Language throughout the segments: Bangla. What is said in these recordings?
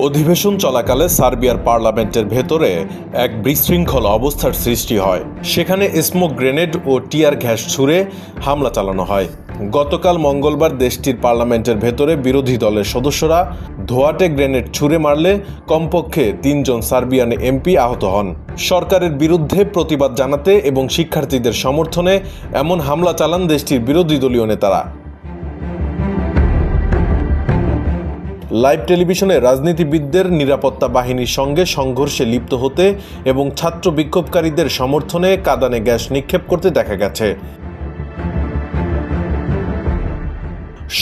অধিবেশন চলাকালে সার্বিয়ার পার্লামেন্টের ভেতরে এক বিশৃঙ্খল অবস্থার সৃষ্টি হয়। সেখানে স্মোক গ্রেনেড ও টিয়ার গ্যাস ছুড়ে হামলা চালানো হয়। গতকাল মঙ্গলবার দেশটির পার্লামেন্টের ভেতরে বিরোধী দলের সদস্যরা ধোঁয়াটে গ্রেনেড ছুড়ে মারলে কমপক্ষে ৩ জন সার্বিয়ান এমপি আহত হন। সরকারের বিরুদ্ধে প্রতিবাদ জানাতে এবং শিক্ষার্থীদের সমর্থনে এমন হামলা চালান দেশটির বিরোধী দলীয় নেতারা। লাইভ টেলিভিশনে রাজনীতিবিদদের নিরাপত্তা বাহিনীর সঙ্গে সংঘর্ষে লিপ্ত হতে এবং ছাত্র বিক্ষোভকারীদের সমর্থনে কাঁদানে গ্যাস নিক্ষেপ করতে দেখা গেছে।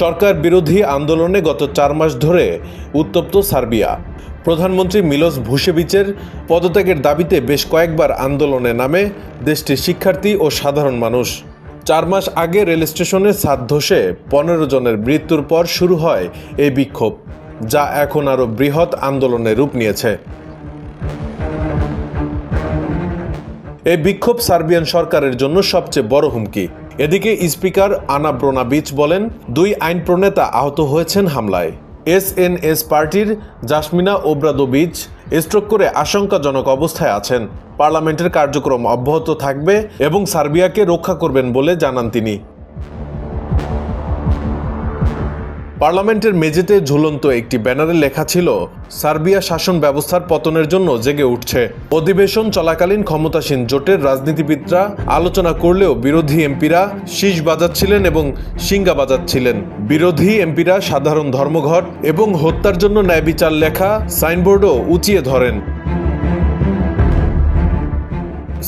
সরকার বিরোধী আন্দোলনে গত ৪ মাস ধরে উত্তপ্ত সার্বিয়া। প্রধানমন্ত্রী মিলোস ভুসেভিচের পদত্যাগের দাবিতে বেশ কয়েকবার আন্দোলনে নামে দেশটির শিক্ষার্থী ও সাধারণ মানুষ। ৪ মাস আগে রেল স্টেশনের ছাদ ধসে ১৫ জনের মৃত্যুর পর শুরু হয় এই বিক্ষোভ, যা এখন আরও বৃহৎ আন্দোলনে রূপ নিয়েছে। এই বিক্ষোভ সার্বিয়ান সরকারের জন্য সবচেয়ে বড় হুমকি। এদিকে স্পিকার আনা ব্রোনাবিচ বলেন, ২ আইন প্রণেতা আহত হয়েছেন হামলায়। এসএনএস পার্টির জাসমিনা ওব্রাদোভিচ স্ট্রোক করে আশঙ্কাজনক অবস্থায় আছেন। পার্লামেন্টের কার্যক্রম অব্যাহত থাকবে এবং সার্বিয়াকে রক্ষা করবেন বলে জানান তিনি। পার্লামেন্টের মেঝেতে ঝুলন্ত একটি ব্যানারে লেখা ছিল, সার্বিয়া শাসন ব্যবস্থার পতনের জন্য জেগে উঠছে। অধিবেশন চলাকালীন ক্ষমতাসীন জোটের রাজনীতিবিদরা আলোচনা করলেও বিরোধী এমপিরা শীষ বাজাচ্ছিলেন এবং সিঙ্গা বাজাচ্ছিলেন। বিরোধী এমপিরা সাধারণ ধর্মঘট এবং হত্যার জন্য ন্যায় বিচার লেখা সাইনবোর্ডও উঁচিয়ে ধরেন।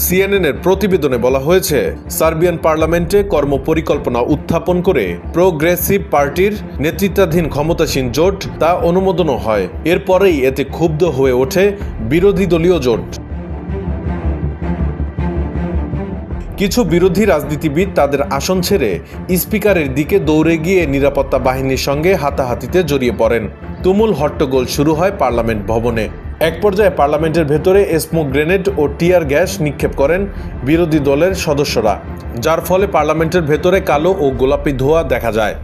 সিএনএনের প্রতিবেদনে বলা হয়েছে, সার্বিয়ান পার্লামেন্টে কর্মপরিকল্পনা উত্থাপন করে প্রোগ্রেসিভ পার্টির নেতৃত্বাধীন ক্ষমতাসীন জোট তা অনুমোদনও হয়। এরপরেই এতে ক্ষুব্ধ হয়ে ওঠে বিরোধী দলীয় জোট। কিছু বিরোধী রাজনীতিবিদ তাদের আসন ছেড়ে স্পিকারের দিকে দৌড়ে গিয়ে নিরাপত্তা বাহিনীর সঙ্গে হাতাহাতিতে জড়িয়ে পড়েন। তুমুল হট্টগোল শুরু হয় পার্লামেন্ট ভবনে। এক পর্যায়ে পার্লামেন্টের ভেতরে স্মোক গ্রেনেড ও টিয়ার গ্যাস নিক্ষেপ করেন বিরোধী দলের সদস্যরা, যার ফলে পার্লামেন্টের ভেতরে কালো ও গোলাপি ধোঁয়া দেখা যায়।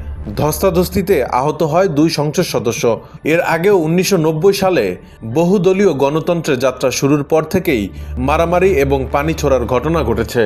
ধস্তাধস্তিতে আহত হয় 2 সংসদ সদস্য। এর আগেও 1990 সালে বহুদলীয় গণতন্ত্রের যাত্রা শুরুর পর থেকেই মারামারি এবং পানি ছোড়ার ঘটনা ঘটেছে।